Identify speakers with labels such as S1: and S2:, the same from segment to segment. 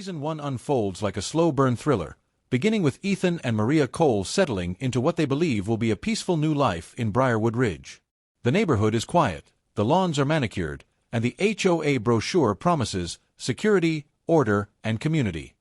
S1: Season 1 unfolds like a slow-burn thriller, beginning with Ethan and Maria Cole settling into what they believe will be a peaceful new life in Briarwood Ridge. The neighborhood is quiet, the lawns are manicured, and the HOA brochure promises security, order, and community.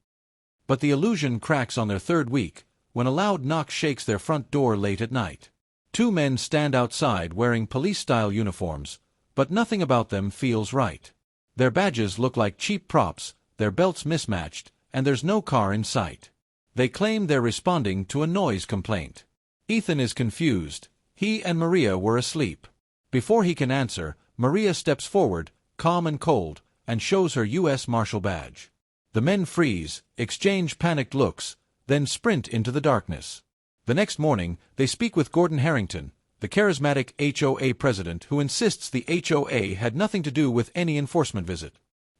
S1: But the illusion cracks on their third week, when a loud knock shakes their front door late at night. Two men stand outside wearing police-style uniforms, but nothing about them feels right. Their badges look like cheap props, their belts mismatched, and there's no car in sight. They claim they're responding to a noise complaint. Ethan is confused. He and Maria were asleep. Before he can answer, Maria steps forward, calm and cold, and shows her U.S. Marshal badge. The men freeze, exchange panicked looks, then sprint into the darkness. The next morning, they speak with Gordon Harrington, the charismatic HOA president who insists the HOA had nothing to do with any enforcement visit.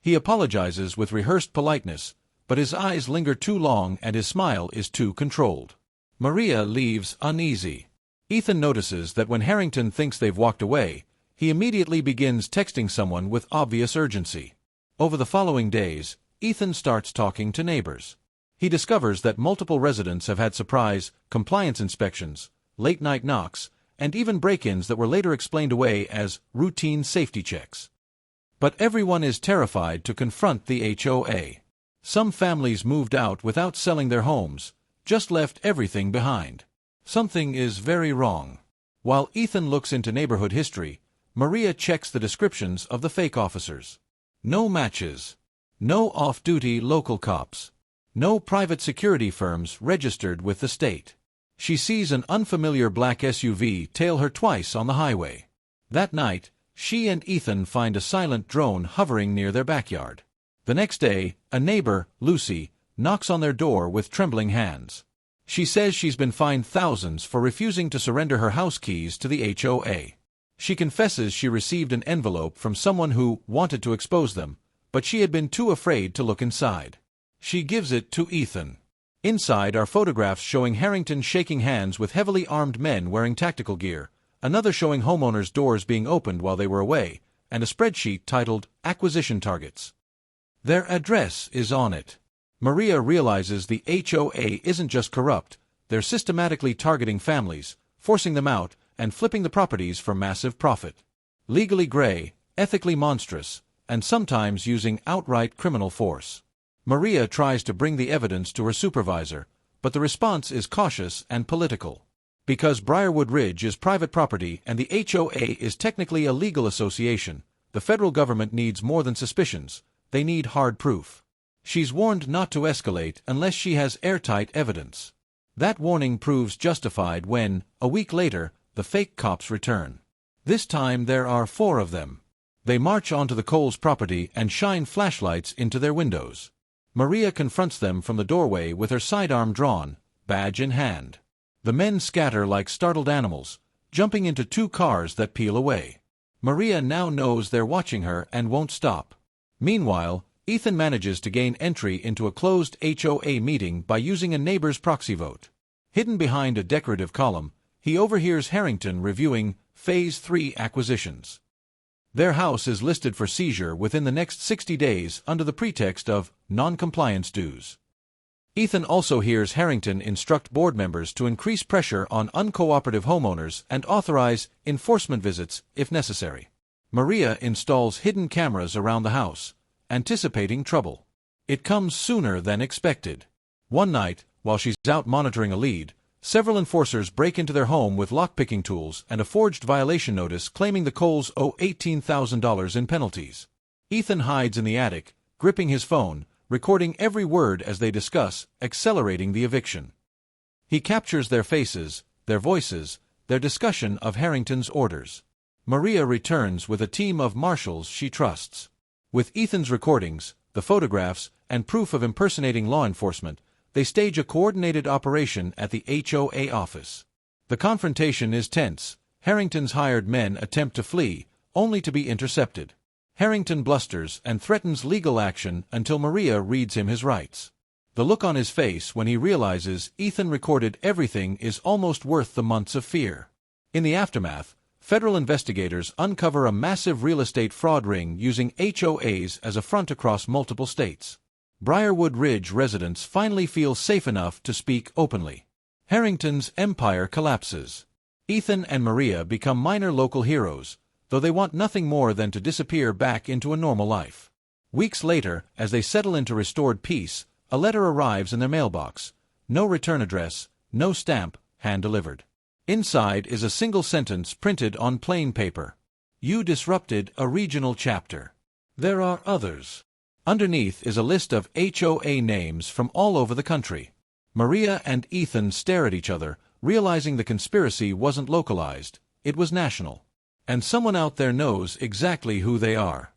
S1: He apologizes with rehearsed politeness, but his eyes linger too long and his smile is too controlled. Maria leaves uneasy. Ethan notices that when Harrington thinks they've walked away, he immediately begins texting someone with obvious urgency. Over the following days, Ethan starts talking to neighbors. He discovers that multiple residents have had surprise compliance inspections, late-night knocks, and even break-ins that were later explained away as routine safety checks. But everyone is terrified to confront the HOA. Some families moved out without selling their homes, just left everything behind. Something is very wrong. While Ethan looks into neighborhood history, Maria checks the descriptions of the fake officers. No matches. No off-duty local cops. No private security firms registered with the state. She sees an unfamiliar black SUV tail her twice on the highway. That night, she and Ethan find a silent drone hovering near their backyard. The next day, a neighbor, Lucy, knocks on their door with trembling hands. She says she's been fined thousands for refusing to surrender her house keys to the HOA. She confesses she received an envelope from someone who wanted to expose them, but she had been too afraid to look inside. She gives it to Ethan. Inside are photographs showing Harrington shaking hands with heavily armed men wearing tactical gear, another showing homeowners' doors being opened while they were away, and a spreadsheet titled Acquisition Targets. Their address is on it. Maria realizes the HOA isn't just corrupt, they're systematically targeting families, forcing them out, and flipping the properties for massive profit. Legally gray, ethically monstrous, and sometimes using outright criminal force. Maria tries to bring the evidence to her supervisor, but the response is cautious and political. Because Briarwood Ridge is private property and the HOA is technically a legal association, the federal government needs more than suspicions, they need hard proof. She's warned not to escalate unless she has airtight evidence. That warning proves justified when, a week later, the fake cops return. This time there are 4 of them. They march onto the Coles property and shine flashlights into their windows. Maria confronts them from the doorway with her sidearm drawn, badge in hand. The men scatter like startled animals, jumping into 2 cars that peel away. Maria now knows they're watching her and won't stop. Meanwhile, Ethan manages to gain entry into a closed HOA meeting by using a neighbor's proxy vote. Hidden behind a decorative column, he overhears Harrington reviewing Phase 3 acquisitions. Their house is listed for seizure within the next 60 days under the pretext of non-compliance dues. Ethan also hears Harrington instruct board members to increase pressure on uncooperative homeowners and authorize enforcement visits if necessary. Maria installs hidden cameras around the house, anticipating trouble. It comes sooner than expected. One night, while she's out monitoring a lead, several enforcers break into their home with lockpicking tools and a forged violation notice claiming the Coles owe $18,000 in penalties. Ethan hides in the attic, gripping his phone, recording every word as they discuss, accelerating the eviction. He captures their faces, their voices, their discussion of Harrington's orders. Maria returns with a team of marshals she trusts. With Ethan's recordings, the photographs, and proof of impersonating law enforcement, they stage a coordinated operation at the HOA office. The confrontation is tense. Harrington's hired men attempt to flee, only to be intercepted. Harrington blusters and threatens legal action until Maria reads him his rights. The look on his face when he realizes Ethan recorded everything is almost worth the months of fear. In the aftermath, federal investigators uncover a massive real estate fraud ring using HOAs as a front across multiple states. Briarwood Ridge residents finally feel safe enough to speak openly. Harrington's empire collapses. Ethan and Maria become minor local heroes, though they want nothing more than to disappear back into a normal life. Weeks later, as they settle into restored peace, a letter arrives in their mailbox. No return address, no stamp, hand-delivered. Inside is a single sentence printed on plain paper. You disrupted a regional chapter. There are others. Underneath is a list of HOA names from all over the country. Maria and Ethan stare at each other, realizing the conspiracy wasn't localized, it was national. And someone out there knows exactly who they are.